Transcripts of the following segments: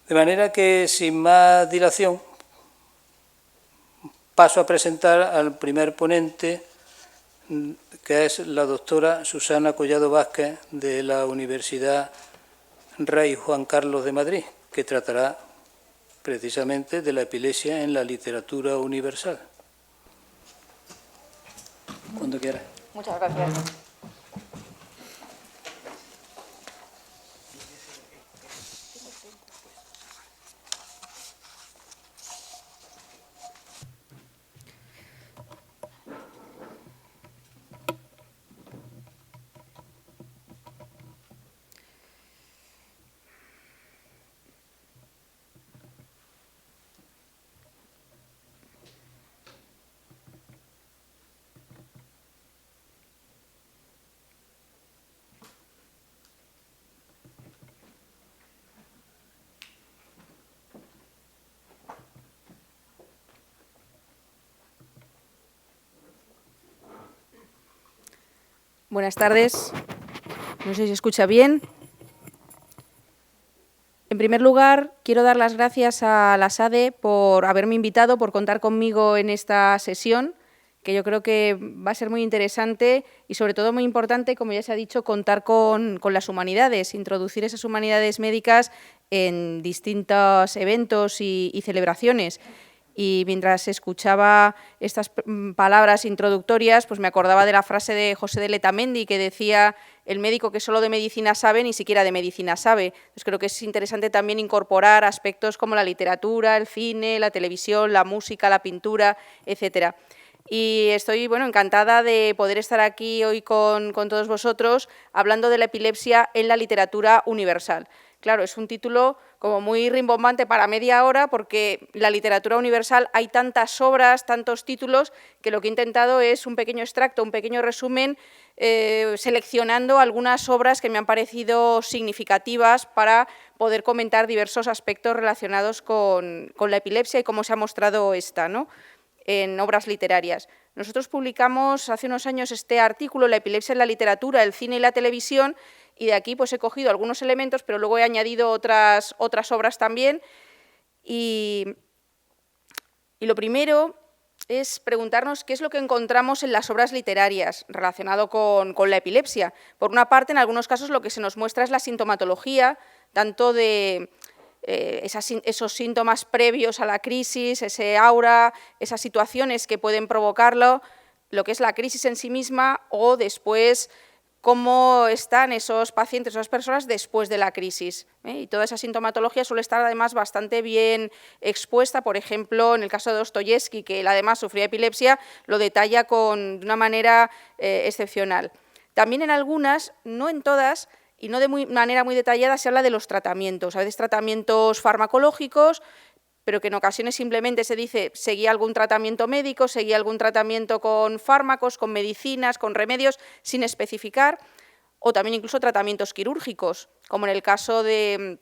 De manera que, sin más dilación, paso a presentar al primer ponente, que es la doctora Susana Collado Vázquez, de la Universidad Rey Juan Carlos de Madrid, que tratará precisamente de la epilepsia en la literatura universal. Cuando quieras. Muchas gracias. Buenas tardes. No sé si se escucha bien. En primer lugar, quiero dar las gracias a la SADE por haberme invitado, por contar conmigo en esta sesión, que yo creo que va a ser muy interesante y, sobre todo, muy importante, como ya se ha dicho, contar con las humanidades, introducir esas humanidades médicas en distintos eventos y celebraciones. Y mientras escuchaba estas palabras introductorias, pues me acordaba de la frase de José de Letamendi, que decía: el médico que solo de medicina sabe, ni siquiera de medicina sabe. Entonces, creo que es interesante también incorporar aspectos como la literatura, el cine, la televisión, la música, la pintura, etcétera. Y estoy encantada de poder estar aquí hoy con todos vosotros hablando de la epilepsia en la literatura universal. Claro, es un título como muy rimbombante para media hora, porque en la literatura universal hay tantas obras, tantos títulos, que lo que he intentado es un pequeño extracto, un pequeño resumen, seleccionando algunas obras que me han parecido significativas para poder comentar diversos aspectos relacionados con la epilepsia y cómo se ha mostrado esta, ¿no?, en obras literarias. Nosotros publicamos hace unos años este artículo, La epilepsia en la literatura, el cine y la televisión, y de aquí pues he cogido algunos elementos, pero luego he añadido otras obras también. Y lo primero es preguntarnos qué es lo que encontramos en las obras literarias relacionado con la epilepsia. Por una parte, en algunos casos lo que se nos muestra es la sintomatología, tanto de esos síntomas previos a la crisis, ese aura, esas situaciones que pueden provocarlo, lo que es la crisis en sí misma, o después cómo están esos pacientes, esas personas después de la crisis. Y toda esa sintomatología suele estar además bastante bien expuesta. Por ejemplo, en el caso de Dostoyevsky, que él además sufría epilepsia, lo detalla de una manera excepcional. También en algunas, no en todas, y no de manera muy detallada, se habla de los tratamientos, a veces tratamientos farmacológicos, pero que en ocasiones simplemente se dice seguía algún tratamiento médico, seguía algún tratamiento con fármacos, con medicinas, con remedios, sin especificar, o también incluso tratamientos quirúrgicos, como en el caso de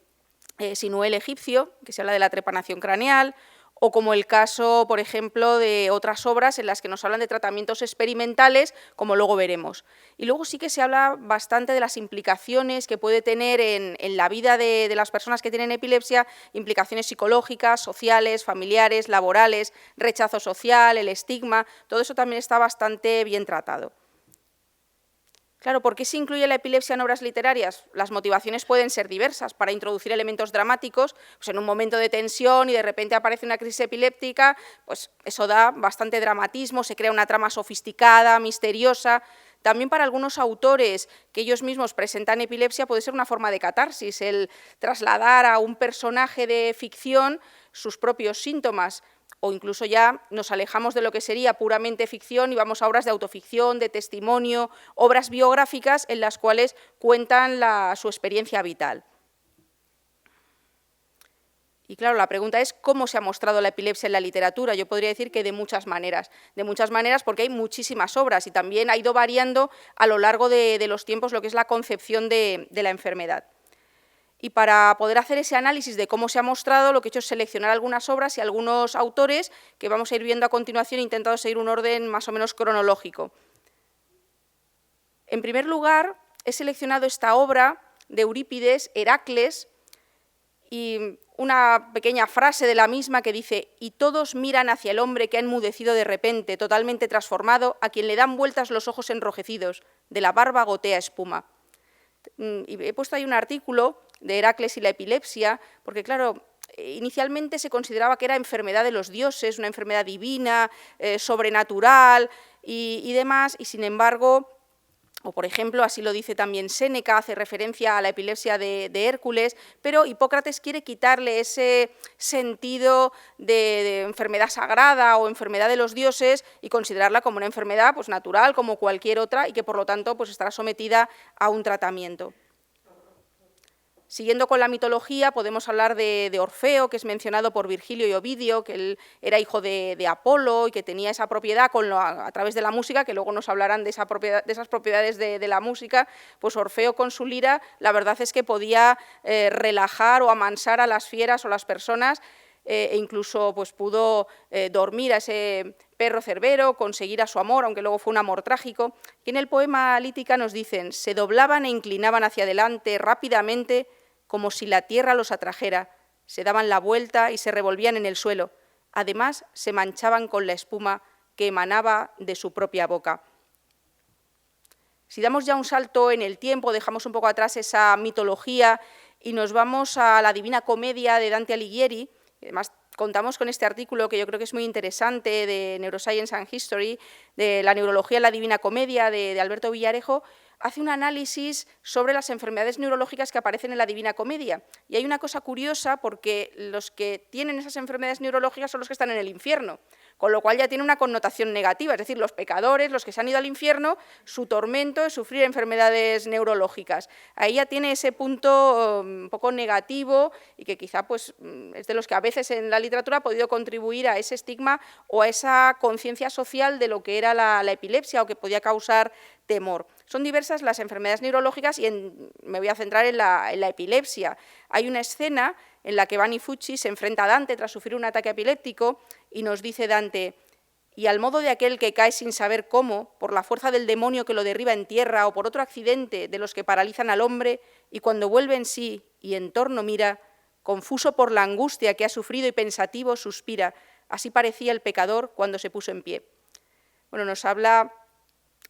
Sinué el egipcio, que se habla de la trepanación craneal, o como el caso, por ejemplo, de otras obras en las que nos hablan de tratamientos experimentales, como luego veremos. Y luego sí que se habla bastante de las implicaciones que puede tener en la vida de las personas que tienen epilepsia, implicaciones psicológicas, sociales, familiares, laborales, rechazo social, el estigma, todo eso también está bastante bien tratado. Claro, ¿por qué se incluye la epilepsia en obras literarias? Las motivaciones pueden ser diversas. Para introducir elementos dramáticos, pues en un momento de tensión y de repente aparece una crisis epiléptica, pues eso da bastante dramatismo, se crea una trama sofisticada, misteriosa. También para algunos autores que ellos mismos presentan epilepsia puede ser una forma de catarsis, el trasladar a un personaje de ficción sus propios síntomas. O incluso ya nos alejamos de lo que sería puramente ficción y vamos a obras de autoficción, de testimonio, obras biográficas en las cuales cuentan su experiencia vital. Y claro, la pregunta es ¿cómo se ha mostrado la epilepsia en la literatura? Yo podría decir que de muchas maneras porque hay muchísimas obras y también ha ido variando a lo largo de los tiempos lo que es la concepción de la enfermedad. Y para poder hacer ese análisis de cómo se ha mostrado, lo que he hecho es seleccionar algunas obras y algunos autores que vamos a ir viendo a continuación, intentando seguir un orden más o menos cronológico. En primer lugar, he seleccionado esta obra de Eurípides, Heracles, y una pequeña frase de la misma que dice: y todos miran hacia el hombre que ha enmudecido de repente, totalmente transformado, a quien le dan vueltas los ojos enrojecidos, de la barba gotea espuma. Y he puesto ahí un artículo de Heracles y la epilepsia, porque claro, inicialmente se consideraba que era enfermedad de los dioses, una enfermedad divina, sobrenatural y demás, y sin embargo, o por ejemplo, así lo dice también Séneca, hace referencia a la epilepsia de Hércules, pero Hipócrates quiere quitarle ese sentido de enfermedad sagrada o enfermedad de los dioses y considerarla como una enfermedad pues, natural, como cualquier otra, y que por lo tanto pues, estará sometida a un tratamiento. Siguiendo con la mitología, podemos hablar de Orfeo, que es mencionado por Virgilio y Ovidio, que él era hijo de Apolo y que tenía esa propiedad a través de la música, que luego nos hablarán de esas propiedades de la música. Pues Orfeo con su lira, la verdad es que podía relajar o amansar a las fieras o las personas, e incluso pues, pudo dormir a ese perro cerbero, conseguir a su amor, aunque luego fue un amor trágico. Y en el poema Lítica nos dicen: se doblaban e inclinaban hacia adelante rápidamente, como si la tierra los atrajera, se daban la vuelta y se revolvían en el suelo. Además, se manchaban con la espuma que emanaba de su propia boca. Si damos ya un salto en el tiempo, dejamos un poco atrás esa mitología y nos vamos a la Divina Comedia de Dante Alighieri. Además, contamos con este artículo que yo creo que es muy interesante de Neuroscience and History, de la neurología en la Divina Comedia de Alberto Villarejo. Hace un análisis sobre las enfermedades neurológicas que aparecen en la Divina Comedia. Y hay una cosa curiosa, porque los que tienen esas enfermedades neurológicas son los que están en el infierno, con lo cual ya tiene una connotación negativa, es decir, los pecadores, los que se han ido al infierno, su tormento es sufrir enfermedades neurológicas. Ahí ya tiene ese punto un poco negativo y que quizá pues, es de los que a veces en la literatura ha podido contribuir a ese estigma o a esa conciencia social de lo que era la epilepsia o que podía causar temor. Son diversas las enfermedades neurológicas y me voy a centrar en la epilepsia. Hay una escena en la que Vanni Fucci se enfrenta a Dante tras sufrir un ataque epiléptico y nos dice Dante: y al modo de aquel que cae sin saber cómo, por la fuerza del demonio que lo derriba en tierra o por otro accidente de los que paralizan al hombre, y cuando vuelve en sí y en torno mira, confuso por la angustia que ha sufrido y pensativo suspira. Así parecía el pecador cuando se puso en pie. Bueno, nos habla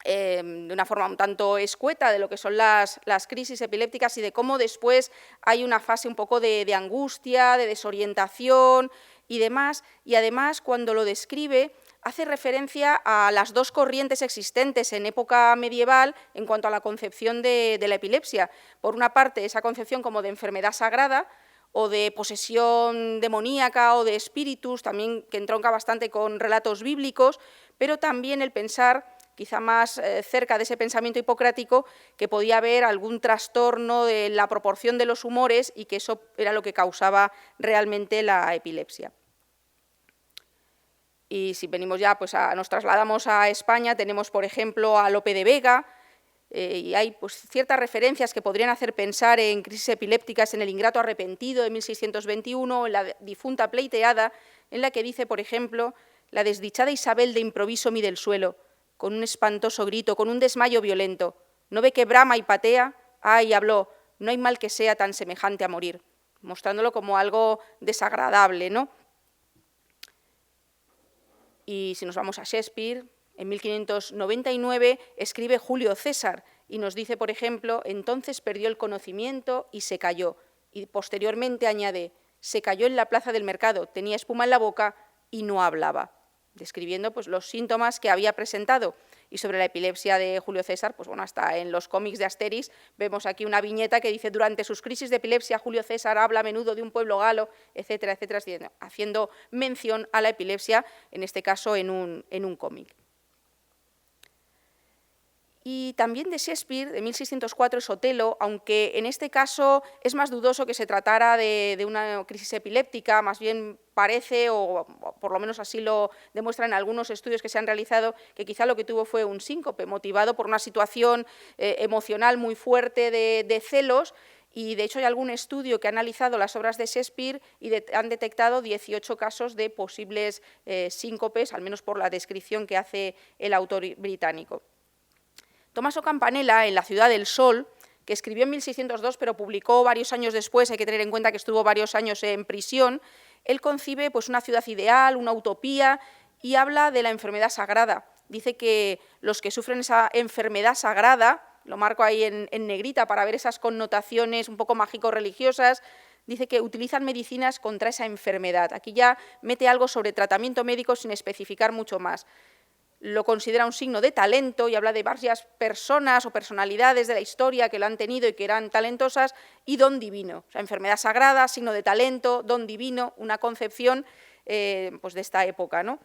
de una forma un tanto escueta de lo que son las crisis epilépticas y de cómo después hay una fase un poco de angustia, de desorientación y demás, y además cuando lo describe hace referencia a las dos corrientes existentes en época medieval en cuanto a la concepción de la epilepsia. Por una parte, esa concepción como de enfermedad sagrada o de posesión demoníaca o de espíritus, también que entronca bastante con relatos bíblicos, pero también el pensar quizá más cerca de ese pensamiento hipocrático, que podía haber algún trastorno de la proporción de los humores y que eso era lo que causaba realmente la epilepsia. Y si venimos ya, pues nos trasladamos a España, tenemos por ejemplo a Lope de Vega, y hay pues, ciertas referencias que podrían hacer pensar en crisis epilépticas en El ingrato arrepentido de 1621, en la difunta Pleiteada, en la que dice, por ejemplo: la desdichada Isabel de improviso mide el suelo, con un espantoso grito, con un desmayo violento. ¿No ve que brama y patea? ¡Ay!, habló, no hay mal que sea tan semejante a morir, mostrándolo como algo desagradable, ¿no? Y si nos vamos a Shakespeare, en 1599 escribe Julio César y nos dice, por ejemplo: entonces perdió el conocimiento y se cayó. Y posteriormente añade: se cayó en la plaza del mercado, tenía espuma en la boca y no hablaba, describiendo pues, los síntomas que había presentado. Y sobre la epilepsia de Julio César, pues bueno, hasta en los cómics de Asterix vemos aquí una viñeta que dice: durante sus crisis de epilepsia, Julio César habla a menudo de un pueblo galo, etcétera, etcétera, haciendo mención a la epilepsia, en este caso en un cómic. Y también de Shakespeare, de 1604, es Otelo, aunque en este caso es más dudoso que se tratara de una crisis epiléptica, más bien parece, o por lo menos así lo demuestran algunos estudios que se han realizado, que quizá lo que tuvo fue un síncope, motivado por una situación emocional muy fuerte de celos, y de hecho hay algún estudio que ha analizado las obras de Shakespeare y han detectado 18 casos de posibles síncopes, al menos por la descripción que hace el autor británico. Tommaso Campanella, en La ciudad del sol, que escribió en 1602, pero publicó varios años después, hay que tener en cuenta que estuvo varios años en prisión. Él concibe pues, una ciudad ideal, una utopía, y habla de la enfermedad sagrada. Dice que los que sufren esa enfermedad sagrada, lo marco ahí en negrita para ver esas connotaciones un poco mágico-religiosas, dice que utilizan medicinas contra esa enfermedad. Aquí ya mete algo sobre tratamiento médico sin especificar mucho más. Lo considera un signo de talento y habla de varias personas o personalidades de la historia que lo han tenido y que eran talentosas, y don divino. O sea, enfermedad sagrada, signo de talento, don divino, una concepción pues de esta época, ¿no?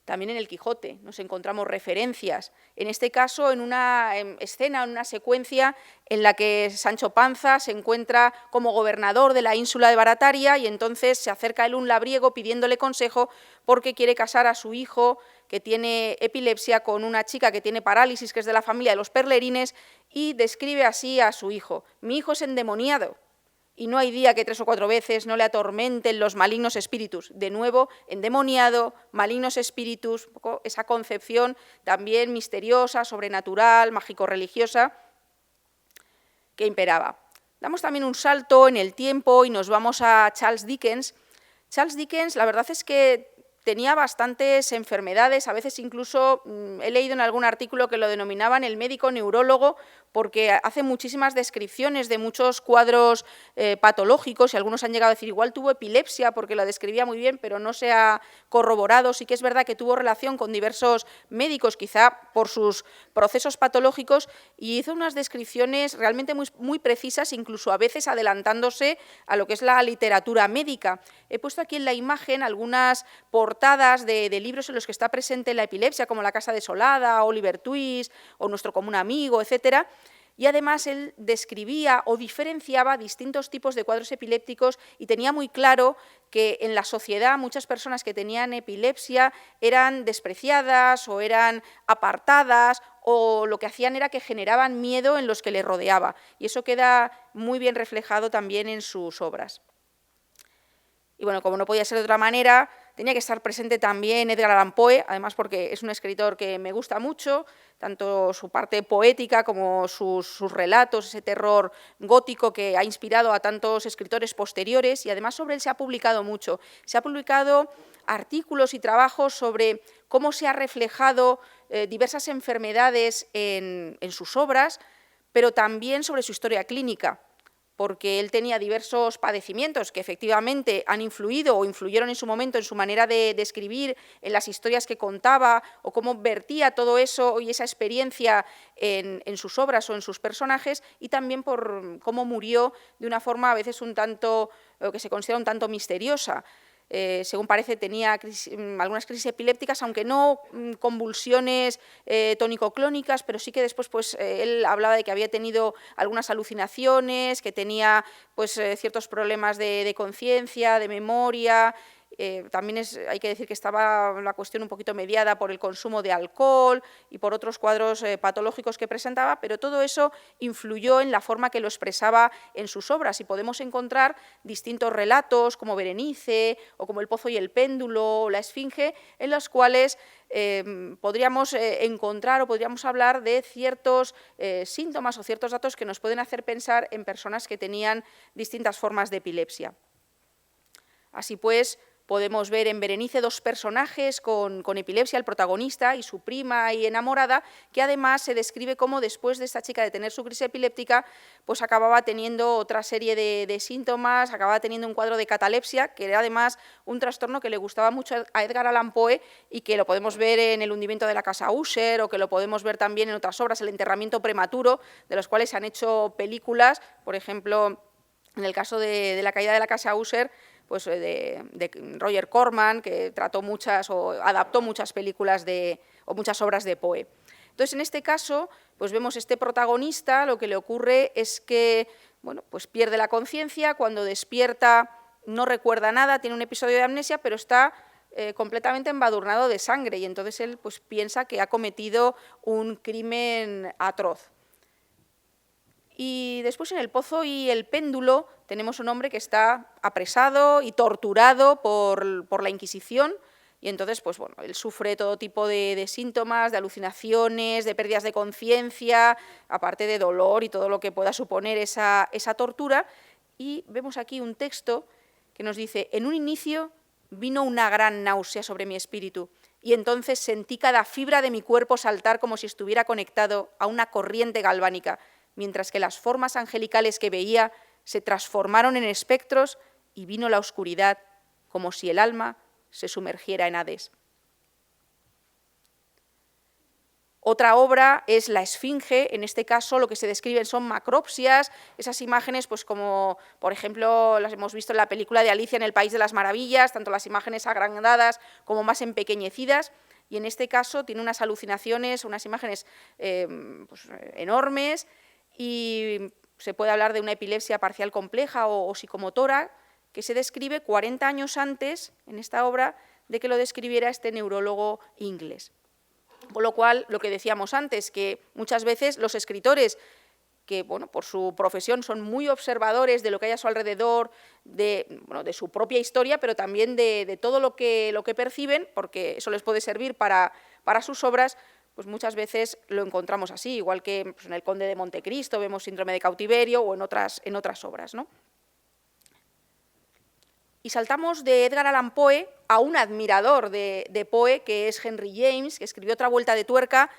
También en el Quijote nos encontramos referencias, en este caso en una escena, en una secuencia en la que Sancho Panza se encuentra como gobernador de la ínsula de Barataria y entonces se acerca a él un labriego pidiéndole consejo porque quiere casar a su hijo que tiene epilepsia con una chica que tiene parálisis, que es de la familia de los Perlerines, y describe así a su hijo: mi hijo es endemoniado, y no hay día que 3 o 4 veces no le atormenten los malignos espíritus. De nuevo, endemoniado, malignos espíritus, un poco esa concepción también misteriosa, sobrenatural, mágico-religiosa que imperaba. Damos también un salto en el tiempo y nos vamos a Charles Dickens. Charles Dickens, la verdad es que tenía bastantes enfermedades, a veces incluso he leído en algún artículo que lo denominaban el médico neurólogo, porque hace muchísimas descripciones de muchos cuadros patológicos, y algunos han llegado a decir igual tuvo epilepsia, porque lo describía muy bien, pero no se ha corroborado. Sí que es verdad que tuvo relación con diversos médicos, quizá por sus procesos patológicos, y hizo unas descripciones realmente muy precisas, incluso a veces adelantándose a lo que es la literatura médica. He puesto aquí en la imagen algunas portadas de libros en los que está presente la epilepsia, como La casa desolada, Oliver Twist, o Nuestro común amigo, etcétera. Y además él describía o diferenciaba distintos tipos de cuadros epilépticos y tenía muy claro que en la sociedad muchas personas que tenían epilepsia eran despreciadas o eran apartadas, o lo que hacían era que generaban miedo en los que les rodeaba. Y eso queda muy bien reflejado también en sus obras. Y bueno, como no podía ser de otra manera, tenía que estar presente también Edgar Allan Poe, además porque es un escritor que me gusta mucho, tanto su parte poética como sus relatos, ese terror gótico que ha inspirado a tantos escritores posteriores, y además sobre él se ha publicado mucho. Se ha publicado artículos y trabajos sobre cómo se ha reflejado diversas enfermedades en sus obras, pero también sobre su historia clínica, porque él tenía diversos padecimientos que efectivamente han influido o influyeron en su momento en su manera de escribir, en las historias que contaba, o cómo vertía todo eso y esa experiencia en sus obras o en sus personajes, y también por cómo murió de una forma a veces un tanto, que se considera un tanto misteriosa. Según parece, tenía algunas crisis epilépticas, aunque no convulsiones tónico-clónicas, pero sí que después pues, él hablaba de que había tenido algunas alucinaciones, que tenía pues, ciertos problemas de conciencia, de memoria. También hay que decir que estaba la cuestión un poquito mediada por el consumo de alcohol y por otros cuadros patológicos que presentaba, pero todo eso influyó en la forma que lo expresaba en sus obras, y podemos encontrar distintos relatos como Berenice o como El pozo y el péndulo o La esfinge, en los cuales podríamos encontrar o podríamos hablar de ciertos síntomas o ciertos datos que nos pueden hacer pensar en personas que tenían distintas formas de epilepsia. Así pues, podemos ver en Berenice 2 personajes con epilepsia, el protagonista y su prima y enamorada, que además se describe cómo después de esta chica de tener su crisis epiléptica, pues acababa teniendo otra serie de síntomas, acababa teniendo un cuadro de catalepsia, que era además un trastorno que le gustaba mucho a Edgar Allan Poe, y que lo podemos ver en El hundimiento de la casa Usher, o que lo podemos ver también en otras obras, El enterramiento prematuro, de los cuales se han hecho películas, por ejemplo, en el caso de La caída de la casa Usher, pues de Roger Corman, que trató muchas o adaptó muchas películas o muchas obras de Poe. Entonces, en este caso, pues vemos este protagonista, lo que le ocurre es que bueno, pues pierde la conciencia, cuando despierta no recuerda nada, tiene un episodio de amnesia, pero está completamente embadurnado de sangre, y entonces él pues, piensa que ha cometido un crimen atroz. Y después en El pozo y el péndulo tenemos un hombre que está apresado y torturado por la Inquisición, y entonces, pues bueno, él sufre todo tipo de síntomas, de alucinaciones, de pérdidas de conciencia, aparte de dolor y todo lo que pueda suponer esa tortura. Y vemos aquí un texto que nos dice: en un inicio vino una gran náusea sobre mi espíritu, y entonces sentí cada fibra de mi cuerpo saltar como si estuviera conectado a una corriente galvánica, mientras que las formas angelicales que veía se transformaron en espectros y vino la oscuridad, como si el alma se sumergiera en Hades. Otra obra es La Esfinge. En este caso lo que se describen son macropsias, esas imágenes, pues como por ejemplo las hemos visto en la película de Alicia en el País de las Maravillas, tanto las imágenes agrandadas como más empequeñecidas, y en este caso tiene unas alucinaciones, unas imágenes pues, enormes, y se puede hablar de una epilepsia parcial compleja o psicomotora, que se describe 40 años antes, en esta obra, de que lo describiera este neurólogo inglés. Con lo cual, lo que decíamos antes, que muchas veces los escritores, que bueno, por su profesión son muy observadores de lo que hay a su alrededor, de su propia historia, pero también de todo lo que perciben, porque eso les puede servir para sus obras, pues muchas veces lo encontramos así, igual que pues, en El Conde de Montecristo vemos Síndrome de cautiverio o en otras obras, ¿no? Y saltamos de Edgar Allan Poe a un admirador de Poe, que es Henry James, que escribió Otra vuelta de tuerca,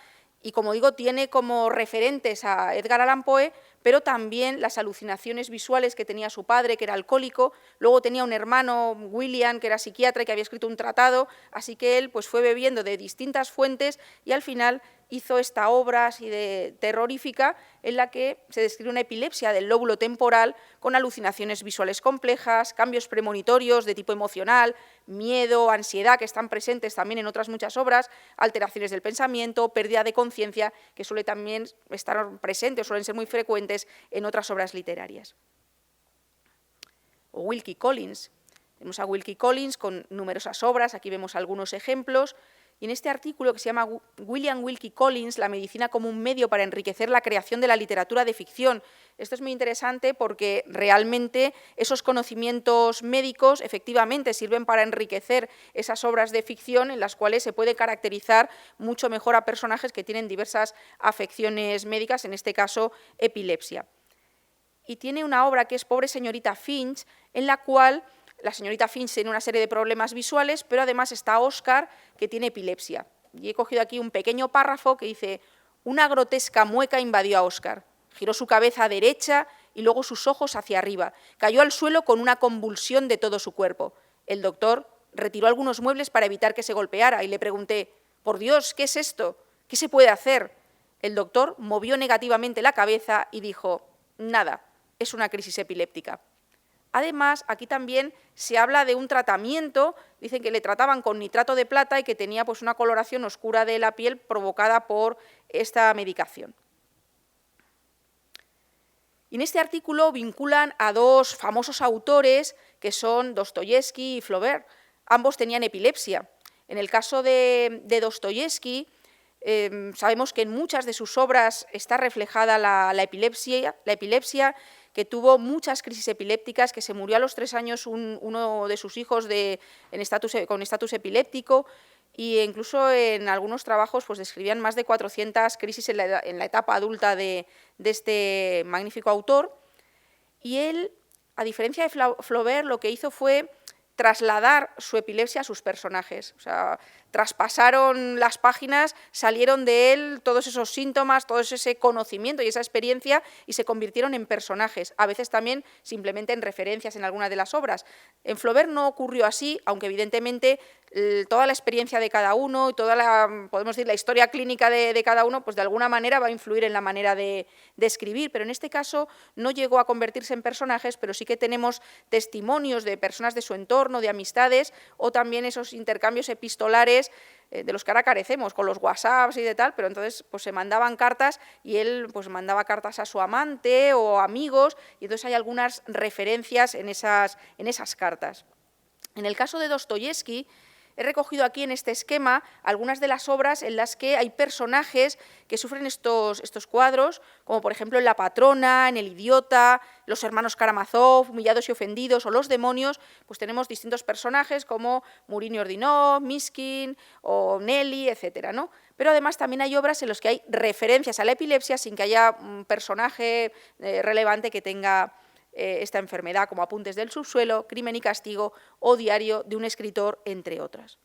y como digo, tiene como referentes a Edgar Allan Poe, pero también las alucinaciones visuales que tenía su padre, que era alcohólico. Luego tenía un hermano, William, que era psiquiatra y que había escrito un tratado, así que él pues, fue bebiendo de distintas fuentes y al final hizo esta obra así de terrorífica en la que se describe una epilepsia del lóbulo temporal con alucinaciones visuales complejas, cambios premonitorios de tipo emocional, miedo, ansiedad, que están presentes también en otras muchas obras, alteraciones del pensamiento, pérdida de conciencia, que suele también estar presente o suelen ser muy frecuentes en otras obras literarias. O Wilkie Collins. Tenemos a Wilkie Collins con numerosas obras, aquí vemos algunos ejemplos. Y en este artículo que se llama William Wilkie Collins, la medicina como un medio para enriquecer la creación de la literatura de ficción. Esto es muy interesante porque realmente esos conocimientos médicos efectivamente sirven para enriquecer esas obras de ficción en las cuales se puede caracterizar mucho mejor a personajes que tienen diversas afecciones médicas, en este caso epilepsia. Y tiene una obra que es Pobre señorita Finch, en la cual la señorita Finch tiene una serie de problemas visuales, pero además está Oscar, que tiene epilepsia. Y he cogido aquí un pequeño párrafo que dice: una grotesca mueca invadió a Oscar, giró su cabeza derecha y luego sus ojos hacia arriba, cayó al suelo con una convulsión de todo su cuerpo. El doctor retiró algunos muebles para evitar que se golpeara y le pregunté: por Dios, ¿qué es esto? ¿Qué se puede hacer? El doctor movió negativamente la cabeza y dijo: nada, es una crisis epiléptica. Además, aquí también se habla de un tratamiento, dicen que le trataban con nitrato de plata y que tenía pues, una coloración oscura de la piel provocada por esta medicación. Y en este artículo vinculan a dos famosos autores que son Dostoyevsky y Flaubert. Ambos tenían epilepsia. En el caso de Dostoyevsky, sabemos que en muchas de sus obras está reflejada la epilepsia, que tuvo muchas crisis epilépticas, que se murió a los 3 años uno de sus hijos con estatus epiléptico, e incluso en algunos trabajos pues, describían más de 400 crisis en la etapa adulta de este magnífico autor. Y él, a diferencia de Flaubert, lo que hizo fue trasladar su epilepsia a sus personajes. O sea, traspasaron las páginas, salieron de él todos esos síntomas, todo ese conocimiento y esa experiencia y se convirtieron en personajes, a veces también simplemente en referencias en alguna de las obras. En Flaubert no ocurrió así, aunque evidentemente toda la experiencia de cada uno y toda podemos decir, la historia clínica de cada uno, pues de alguna manera va a influir en la manera de escribir, pero en este caso no llegó a convertirse en personajes, pero sí que tenemos testimonios de personas de su entorno, de amistades, o también esos intercambios epistolares de los que ahora carecemos, con los WhatsApps y de tal, pero entonces pues, se mandaban cartas y él pues, mandaba cartas a su amante o amigos, y entonces hay algunas referencias en esas cartas. En el caso de Dostoyevsky, He recogido aquí en este esquema algunas de las obras en las que hay personajes que sufren estos cuadros, como por ejemplo en La patrona, en El idiota, Los hermanos Karamazov, Humillados y ofendidos o Los demonios, pues tenemos distintos personajes como Murini Ordinó, Miskin o Nelly, etcétera, ¿no? Pero además también hay obras en las que hay referencias a la epilepsia sin que haya un personaje relevante que tenga esta enfermedad, como Apuntes del subsuelo, Crimen y castigo o Diario de un escritor, entre otras.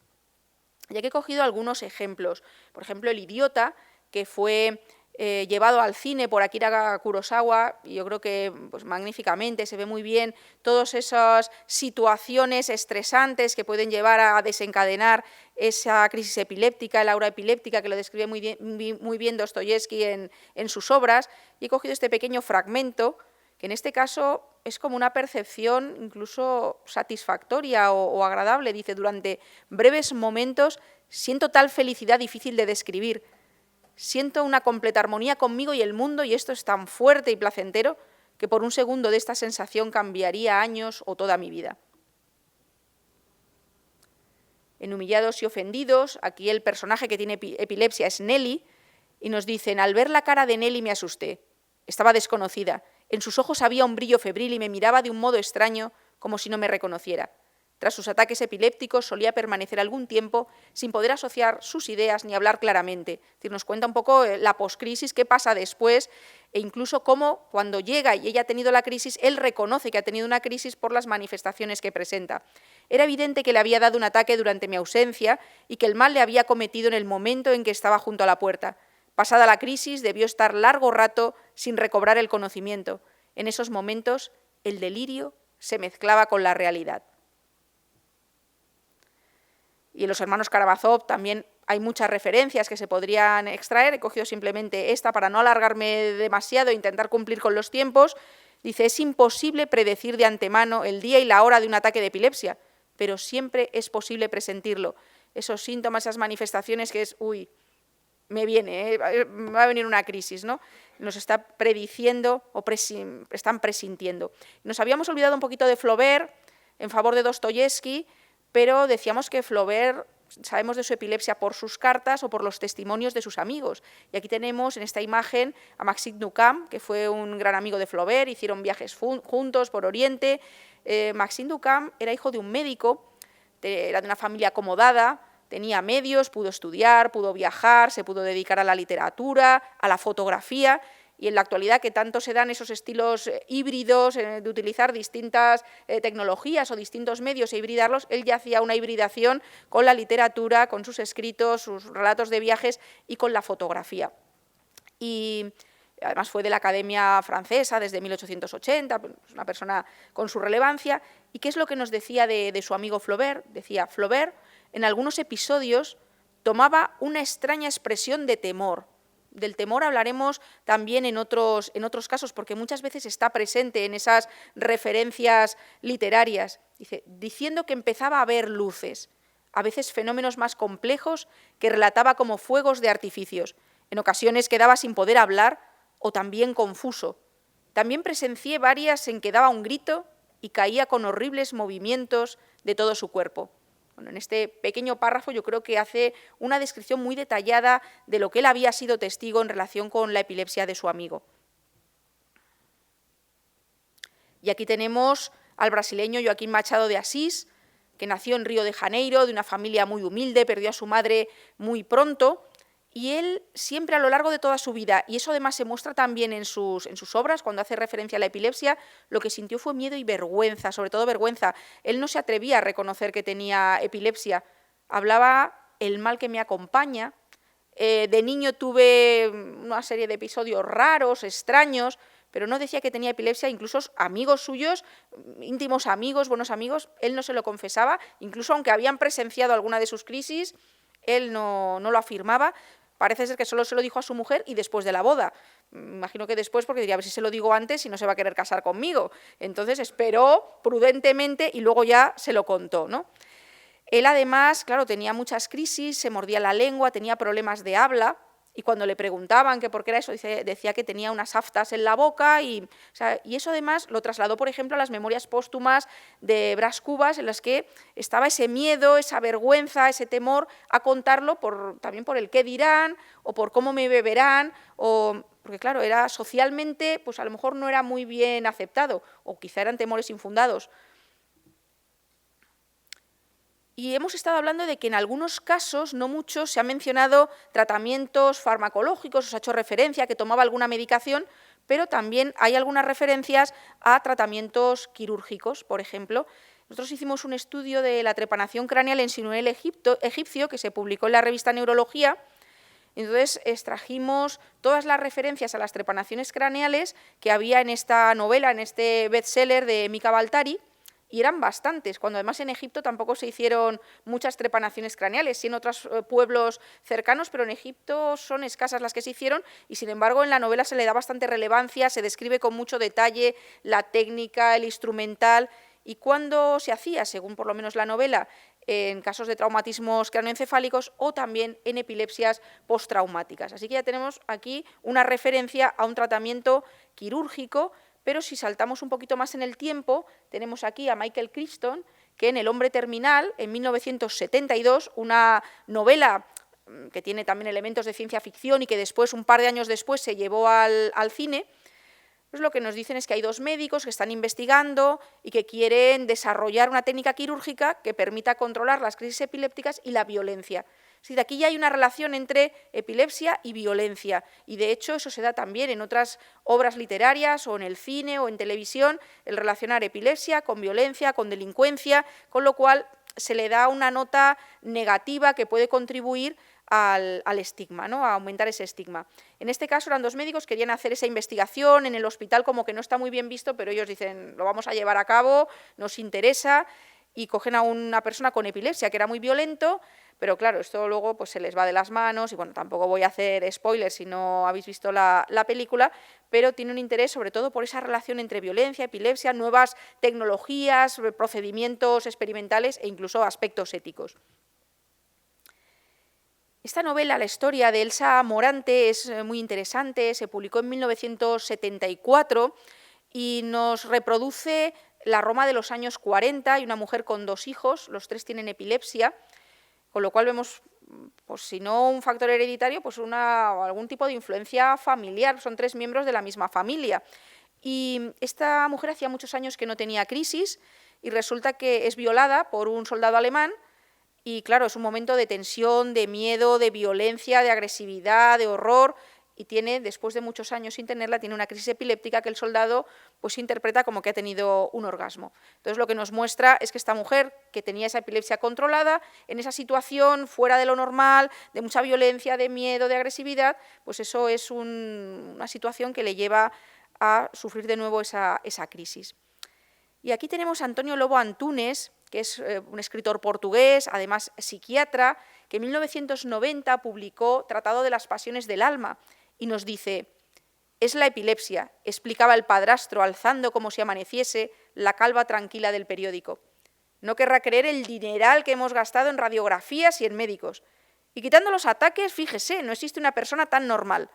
Y aquí he cogido algunos ejemplos. Por ejemplo, El idiota, que fue llevado al cine por Akira Kurosawa, y yo creo que pues, magníficamente, se ve muy bien todas esas situaciones estresantes que pueden llevar a desencadenar esa crisis epiléptica, el aura epiléptica, que lo describe muy bien Dostoyevsky en sus obras, y he cogido este pequeño fragmento, que en este caso es como una percepción incluso satisfactoria o agradable. Dice: durante breves momentos siento tal felicidad difícil de describir. Siento una completa armonía conmigo y el mundo, y esto es tan fuerte y placentero que por un segundo de esta sensación cambiaría años o toda mi vida. En Humillados y ofendidos, aquí el personaje que tiene epilepsia es Nelly, y nos dicen: al ver la cara de Nelly me asusté. Estaba desconocida. En sus ojos había un brillo febril y me miraba de un modo extraño, como si no me reconociera. Tras sus ataques epilépticos solía permanecer algún tiempo sin poder asociar sus ideas ni hablar claramente. Es decir, nos cuenta un poco la poscrisis, qué pasa después, e incluso cómo cuando llega y ella ha tenido la crisis, él reconoce que ha tenido una crisis por las manifestaciones que presenta. Era evidente que le había dado un ataque durante mi ausencia y que el mal le había cometido en el momento en que estaba junto a la puerta. Pasada la crisis, debió estar largo rato sin recobrar el conocimiento. En esos momentos, el delirio se mezclaba con la realidad. Y en Los hermanos Karamazov también hay muchas referencias que se podrían extraer. He cogido simplemente esta para no alargarme demasiado e intentar cumplir con los tiempos. Dice: es imposible predecir de antemano el día y la hora de un ataque de epilepsia, pero siempre es posible presentirlo. Esos síntomas, esas manifestaciones que es, uy, me viene, va a venir una crisis, ¿no? Nos está prediciendo o están presintiendo. Nos habíamos olvidado un poquito de Flaubert en favor de Dostoyevsky, pero decíamos que Flaubert, sabemos de su epilepsia por sus cartas o por los testimonios de sus amigos. Y aquí tenemos en esta imagen a Maxime Duchamp, que fue un gran amigo de Flaubert, hicieron viajes juntos por Oriente. Maxime Duchamp era hijo de un médico, era de una familia acomodada, tenía medios, pudo estudiar, pudo viajar, se pudo dedicar a la literatura, a la fotografía, y en la actualidad que tanto se dan esos estilos híbridos de utilizar distintas tecnologías o distintos medios e hibridarlos, él ya hacía una hibridación con la literatura, con sus escritos, sus relatos de viajes y con la fotografía. Y además fue de la Academia Francesa desde 1880, una persona con su relevancia. ¿Y qué es lo que nos decía de su amigo Flaubert? Decía: Flaubert en algunos episodios tomaba una extraña expresión de temor. Del temor hablaremos también en otros casos, porque muchas veces está presente en esas referencias literarias. Dice, diciendo que empezaba a ver luces, a veces fenómenos más complejos que relataba como fuegos de artificios. En ocasiones quedaba sin poder hablar o también confuso. También presencié varias en que daba un grito y caía con horribles movimientos de todo su cuerpo. Bueno, en este pequeño párrafo yo creo que hace una descripción muy detallada de lo que él había sido testigo en relación con la epilepsia de su amigo. Y aquí tenemos al brasileño Joaquim Machado de Assis, que nació en Río de Janeiro, de una familia muy humilde, perdió a su madre muy pronto, y él siempre a lo largo de toda su vida, y eso además se muestra también en sus obras, cuando hace referencia a la epilepsia, lo que sintió fue miedo y vergüenza, sobre todo vergüenza. Él no se atrevía a reconocer que tenía epilepsia. Hablaba: el mal que me acompaña. De niño tuve una serie de episodios raros, extraños, pero no decía que tenía epilepsia. Incluso amigos suyos, íntimos amigos, buenos amigos, él no se lo confesaba, incluso aunque habían presenciado alguna de sus crisis, él no lo afirmaba. Parece ser que solo se lo dijo a su mujer y después de la boda. Me imagino que después, porque diría, a ver si se lo digo antes y no se va a querer casar conmigo. Entonces esperó prudentemente y luego ya se lo contó, ¿no? Él además, claro, tenía muchas crisis, se mordía la lengua, tenía problemas de habla, Y cuando le preguntaban que por qué era eso, decía que tenía unas aftas en la boca y eso además lo trasladó, por ejemplo, a las memorias póstumas de Brás Cubas, en las que estaba ese miedo, esa vergüenza, ese temor a contarlo también por el qué dirán o por cómo me beberán, porque claro, era socialmente, pues a lo mejor no era muy bien aceptado o quizá eran temores infundados. Y hemos estado hablando de que en algunos casos, no muchos, se han mencionado tratamientos farmacológicos, os ha hecho referencia, que tomaba alguna medicación, pero también hay algunas referencias a tratamientos quirúrgicos, por ejemplo. Nosotros hicimos un estudio de la trepanación craneal en sinuel egipcio, que se publicó en la revista Neurología. Entonces extrajimos todas las referencias a las trepanaciones craneales que había en esta novela, en este bestseller de Mika Baltari, y eran bastantes, cuando además en Egipto tampoco se hicieron muchas trepanaciones craneales, sí en otros pueblos cercanos, pero en Egipto son escasas las que se hicieron y sin embargo en la novela se le da bastante relevancia, se describe con mucho detalle la técnica, el instrumental y cuándo se hacía, según por lo menos la novela, en casos de traumatismos craneoencefálicos o también en epilepsias postraumáticas. Así que ya tenemos aquí una referencia a un tratamiento quirúrgico. Pero si saltamos un poquito más en el tiempo, tenemos aquí a Michael Crichton, que en El hombre terminal, en 1972, una novela que tiene también elementos de ciencia ficción y que después, un par de años después, se llevó al cine, pues lo que nos dicen es que hay dos médicos que están investigando y que quieren desarrollar una técnica quirúrgica que permita controlar las crisis epilépticas y la violencia. Es decir, aquí ya hay una relación entre epilepsia y violencia, y de hecho eso se da también en otras obras literarias o en el cine o en televisión, el relacionar epilepsia con violencia, con delincuencia, con lo cual se le da una nota negativa que puede contribuir al estigma, ¿no? A aumentar ese estigma. En este caso eran dos médicos, querían hacer esa investigación en el hospital, como que no está muy bien visto, pero ellos dicen, lo vamos a llevar a cabo, nos interesa, y cogen a una persona con epilepsia, que era muy violento, pero claro, esto luego pues, se les va de las manos, y bueno, tampoco voy a hacer spoilers si no habéis visto la película, pero tiene un interés sobre todo por esa relación entre violencia, epilepsia, nuevas tecnologías, procedimientos experimentales e incluso aspectos éticos. Esta novela, la historia de Elsa Morante, es muy interesante, se publicó en 1974 y nos reproduce la Roma de los años 40, y una mujer con dos hijos, los tres tienen epilepsia, con lo cual vemos, pues si no un factor hereditario, pues algún tipo de influencia familiar, son tres miembros de la misma familia. Y esta mujer hacía muchos años que no tenía crisis y resulta que es violada por un soldado alemán y claro, es un momento de tensión, de miedo, de violencia, de agresividad, de horror, y tiene, después de muchos años sin tenerla, tiene una crisis epiléptica que el soldado pues interpreta como que ha tenido un orgasmo. Entonces lo que nos muestra es que esta mujer, que tenía esa epilepsia controlada, en esa situación fuera de lo normal, de mucha violencia, de miedo, de agresividad, pues eso es una situación que le lleva a sufrir de nuevo esa crisis. Y aquí tenemos a Antonio Lobo Antunes, que es un escritor portugués, además psiquiatra, que en 1990 publicó Tratado de las Pasiones del Alma, y nos dice, es la epilepsia, explicaba el padrastro, alzando como si amaneciese la calva tranquila del periódico. No querrá creer el dineral que hemos gastado en radiografías y en médicos. Y quitando los ataques, fíjese, no existe una persona tan normal.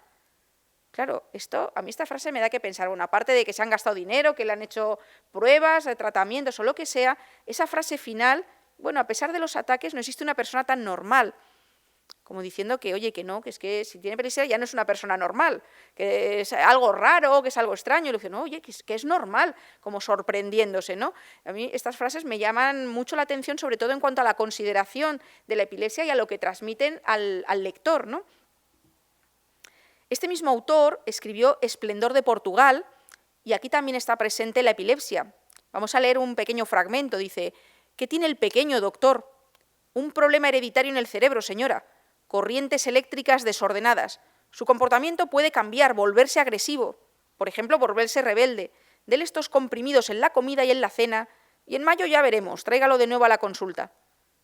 Claro, a mí esta frase me da que pensar, bueno, aparte de que se han gastado dinero, que le han hecho pruebas, tratamientos o lo que sea, esa frase final, bueno, a pesar de los ataques, no existe una persona tan normal. Como diciendo que, oye, que no, que es que si tiene epilepsia ya no es una persona normal, que es algo raro, que es algo extraño. Y le dice, no, oye, que es normal, como sorprendiéndose, ¿no? A mí estas frases me llaman mucho la atención, sobre todo en cuanto a la consideración de la epilepsia y a lo que transmiten al lector, ¿no? Este mismo autor escribió Esplendor de Portugal, y aquí también está presente la epilepsia. Vamos a leer un pequeño fragmento, dice, ¿qué tiene el pequeño, doctor? Un problema hereditario en el cerebro, señora. Corrientes eléctricas desordenadas. Su comportamiento puede cambiar, volverse agresivo, por ejemplo, volverse rebelde. Dele estos comprimidos en la comida y en la cena, y en mayo ya veremos, tráigalo de nuevo a la consulta.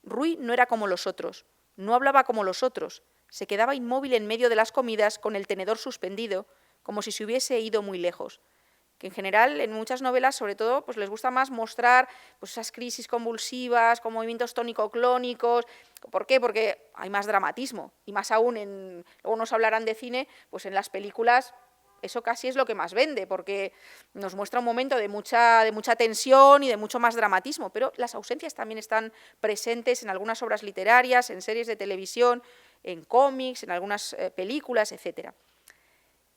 Rui no era como los otros, no hablaba como los otros, se quedaba inmóvil en medio de las comidas con el tenedor suspendido, como si se hubiese ido muy lejos. que en general en muchas novelas, sobre todo, pues les gusta más mostrar pues, esas crisis convulsivas con movimientos tónico-clónicos. ¿Por qué? Porque hay más dramatismo, y más aún, luego nos hablarán de cine, pues en las películas eso casi es lo que más vende, porque nos muestra un momento de mucha tensión y de mucho más dramatismo, pero las ausencias también están presentes en algunas obras literarias, en series de televisión, en cómics, en algunas películas, etcétera.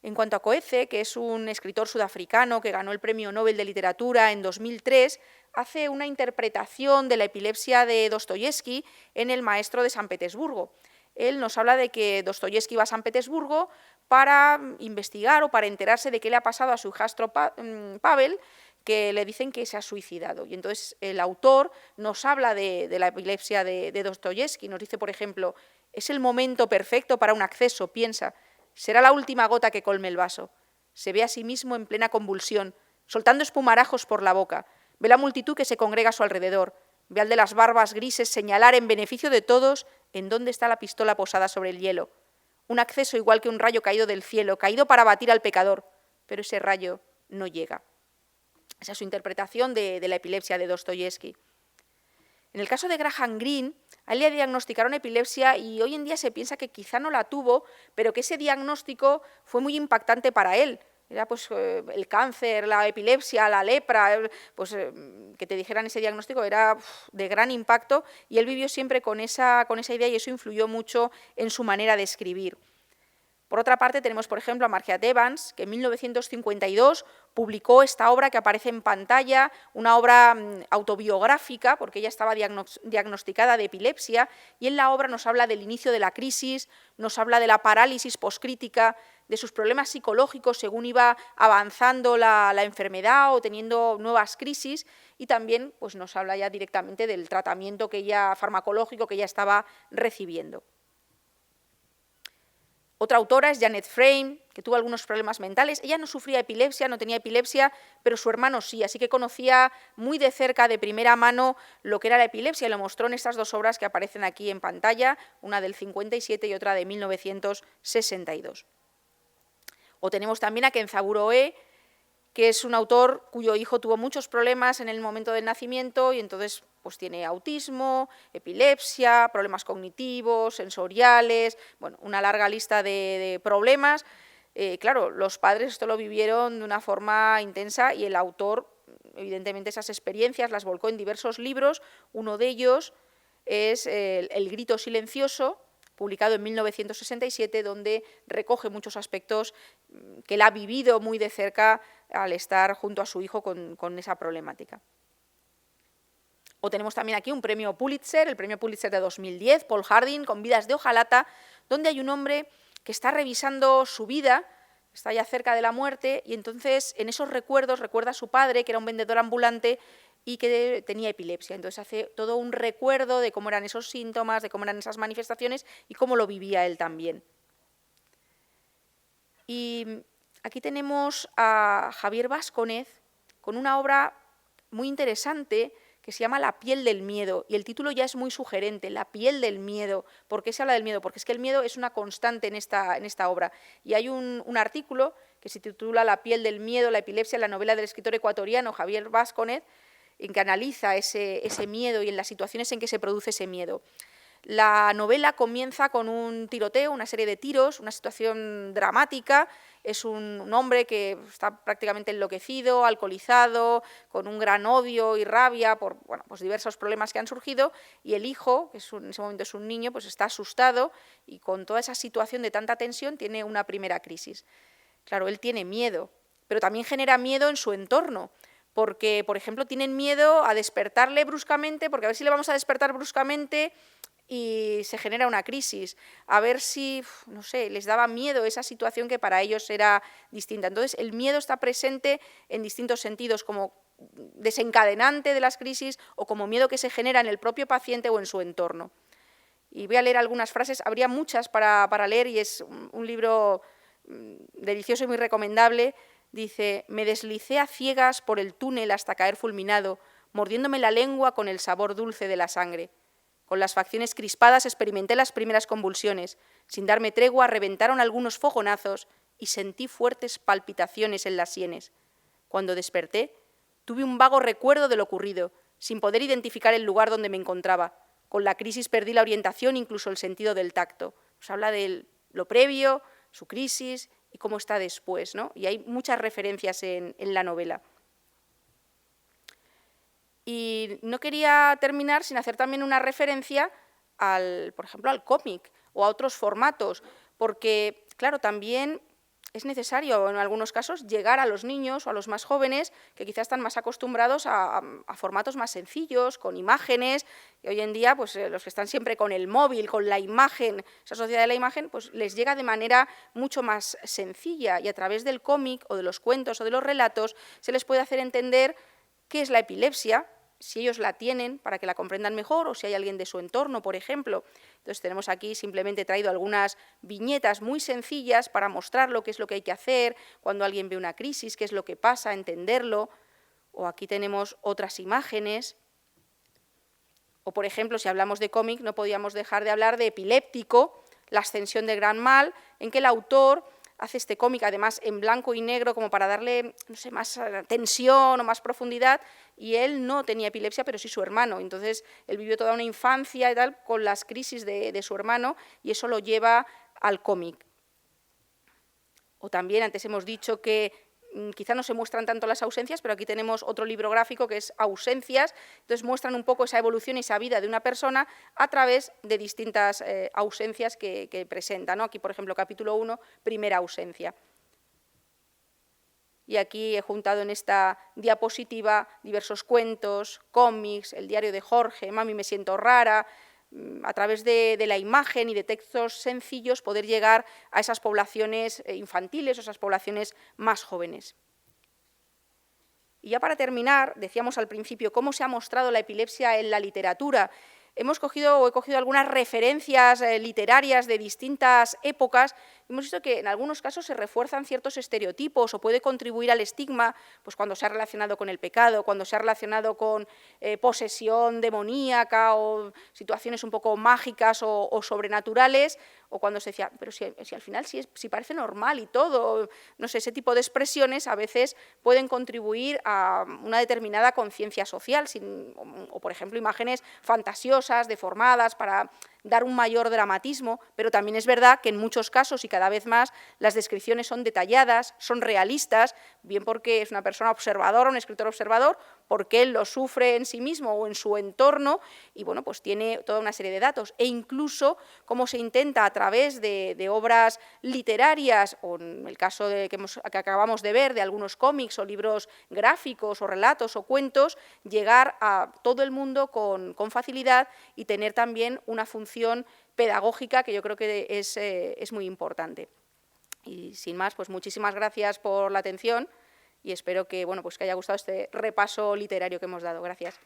En cuanto a Coetzee, que es un escritor sudafricano que ganó el Premio Nobel de Literatura en 2003, hace una interpretación de la epilepsia de Dostoyevski en El maestro de San Petersburgo. Él nos habla de que Dostoyevski va a San Petersburgo para investigar o para enterarse de qué le ha pasado a su hijastro Pavel, que le dicen que se ha suicidado. Y entonces el autor nos habla de la epilepsia de Dostoyevski, nos dice, por ejemplo, es el momento perfecto para un acceso, piensa, será la última gota que colme el vaso. Se ve a sí mismo en plena convulsión, soltando espumarajos por la boca, ve la multitud que se congrega a su alrededor, ve al de las barbas grises señalar en beneficio de todos en dónde está la pistola posada sobre el hielo. Un acceso igual que un rayo caído del cielo, caído para batir al pecador, pero ese rayo no llega. Esa es su interpretación de la epilepsia de Dostoyevski. En el caso de Graham Greene, a él le diagnosticaron epilepsia y hoy en día se piensa que quizá no la tuvo, pero que ese diagnóstico fue muy impactante para él. Era pues el cáncer, la epilepsia, la lepra, pues que te dijeran ese diagnóstico era de gran impacto y él vivió siempre con esa idea y eso influyó mucho en su manera de escribir. Por otra parte, tenemos, por ejemplo, a Margaret Evans, que en 1952 publicó esta obra que aparece en pantalla, una obra autobiográfica, porque ella estaba diagnosticada de epilepsia, y en la obra nos habla del inicio de la crisis, nos habla de la parálisis poscrítica, de sus problemas psicológicos según iba avanzando la enfermedad o teniendo nuevas crisis, y también pues, nos habla ya directamente del tratamiento farmacológico que ella estaba recibiendo. Otra autora es Janet Frame, que tuvo algunos problemas mentales. Ella no sufría epilepsia, no tenía epilepsia, pero su hermano sí, así que conocía muy de cerca, de primera mano, lo que era la epilepsia y lo mostró en estas dos obras que aparecen aquí en pantalla, una del 57 y otra de 1962. O tenemos también a Kenzaburo Oe, que es un autor cuyo hijo tuvo muchos problemas en el momento del nacimiento y entonces pues tiene autismo, epilepsia, problemas cognitivos, sensoriales, bueno, una larga lista de problemas. Claro, los padres esto lo vivieron de una forma intensa y el autor, evidentemente, esas experiencias las volcó en diversos libros. Uno de ellos es El grito silencioso, publicado en 1967, donde recoge muchos aspectos que él ha vivido muy de cerca al estar junto a su hijo con esa problemática. O tenemos también aquí un premio Pulitzer, el premio Pulitzer de 2010, Paul Harding, con Vidas de hojalata, donde hay un hombre que está revisando su vida, está ya cerca de la muerte, y entonces en esos recuerdos recuerda a su padre, que era un vendedor ambulante y que tenía epilepsia. Entonces hace todo un recuerdo de cómo eran esos síntomas, de cómo eran esas manifestaciones y cómo lo vivía él también. Y aquí tenemos a Javier Vázquez con una obra muy interesante que se llama La piel del miedo, y el título ya es muy sugerente, La piel del miedo. ¿Por qué se habla del miedo? Porque es que el miedo es una constante en esta obra. Y hay un artículo que se titula La piel del miedo, la epilepsia, la novela del escritor ecuatoriano Javier Vázquez, en que analiza ese miedo y en las situaciones en que se produce ese miedo. La novela comienza con un tiroteo, una serie de tiros, una situación dramática. Es un hombre que está prácticamente enloquecido, alcoholizado, con un gran odio y rabia por pues diversos problemas que han surgido, y el hijo, que en ese momento es un niño, pues está asustado y con toda esa situación de tanta tensión tiene una primera crisis. Claro, él tiene miedo, pero también genera miedo en su entorno, porque, por ejemplo, tienen miedo a despertarle bruscamente, porque a ver si le vamos a despertar bruscamente y se genera una crisis, a ver si, no sé, les daba miedo esa situación que para ellos era distinta. Entonces, el miedo está presente en distintos sentidos, como desencadenante de las crisis o como miedo que se genera en el propio paciente o en su entorno. Y voy a leer algunas frases, habría muchas para leer y es un libro delicioso y muy recomendable. Dice: me deslicé a ciegas por el túnel hasta caer fulminado, mordiéndome la lengua con el sabor dulce de la sangre. Con las facciones crispadas experimenté las primeras convulsiones. Sin darme tregua reventaron algunos fogonazos y sentí fuertes palpitaciones en las sienes. Cuando desperté, tuve un vago recuerdo de lo ocurrido, sin poder identificar el lugar donde me encontraba. Con la crisis perdí la orientación, incluso el sentido del tacto. Nos habla de lo previo, su crisis y cómo está después, ¿no? Y hay muchas referencias en la novela. Y no quería terminar sin hacer también una referencia, por ejemplo, al cómic o a otros formatos, porque, claro, también es necesario en algunos casos llegar a los niños o a los más jóvenes que quizás están más acostumbrados a formatos más sencillos, con imágenes, y hoy en día pues, los que están siempre con el móvil, con la imagen, esa sociedad de la imagen, pues les llega de manera mucho más sencilla y a través del cómic o de los cuentos o de los relatos se les puede hacer entender qué es la epilepsia, si ellos la tienen para que la comprendan mejor o si hay alguien de su entorno, por ejemplo. Entonces tenemos aquí simplemente traído algunas viñetas muy sencillas para mostrar lo que es lo que hay que hacer cuando alguien ve una crisis, qué es lo que pasa, entenderlo. O aquí tenemos otras imágenes. O, por ejemplo, si hablamos de cómic, no podíamos dejar de hablar de Epiléptico, la ascensión del gran mal, en que el autor hace este cómic, además en blanco y negro, como para darle, no sé, más tensión o más profundidad, y él no tenía epilepsia, pero sí su hermano. Entonces, él vivió toda una infancia y tal con las crisis de su hermano, y eso lo lleva al cómic. O también, antes hemos dicho que quizá no se muestran tanto las ausencias, pero aquí tenemos otro libro gráfico que es Ausencias, entonces muestran un poco esa evolución y esa vida de una persona a través de distintas ausencias que presenta, ¿no? Aquí, por ejemplo, capítulo 1, primera ausencia. Y aquí he juntado en esta diapositiva diversos cuentos, cómics, el diario de Jorge, Mami me siento rara, a través de la imagen y de textos sencillos poder llegar a esas poblaciones infantiles o esas poblaciones más jóvenes. Y ya para terminar, decíamos al principio cómo se ha mostrado la epilepsia en la literatura. He cogido algunas referencias literarias de distintas épocas. Hemos visto que en algunos casos se refuerzan ciertos estereotipos o puede contribuir al estigma, pues cuando se ha relacionado con el pecado, cuando se ha relacionado con posesión demoníaca o situaciones un poco mágicas o sobrenaturales, o cuando se decía, pero si al final si parece normal y todo, no sé, ese tipo de expresiones a veces pueden contribuir a una determinada conciencia social, o por ejemplo imágenes fantasiosas, deformadas, para dar un mayor dramatismo, pero también es verdad que en muchos casos y cada vez más las descripciones son detalladas, son realistas, bien porque es una persona observadora, un escritor observador, porque él lo sufre en sí mismo o en su entorno y bueno, pues tiene toda una serie de datos e incluso cómo se intenta a través de obras literarias o en el caso que acabamos de ver de algunos cómics o libros gráficos o relatos o cuentos, llegar a todo el mundo con facilidad y tener también una función pedagógica que yo creo que es muy importante. Y sin más, pues muchísimas gracias por la atención y espero que, bueno, pues que haya gustado este repaso literario que hemos dado. Gracias.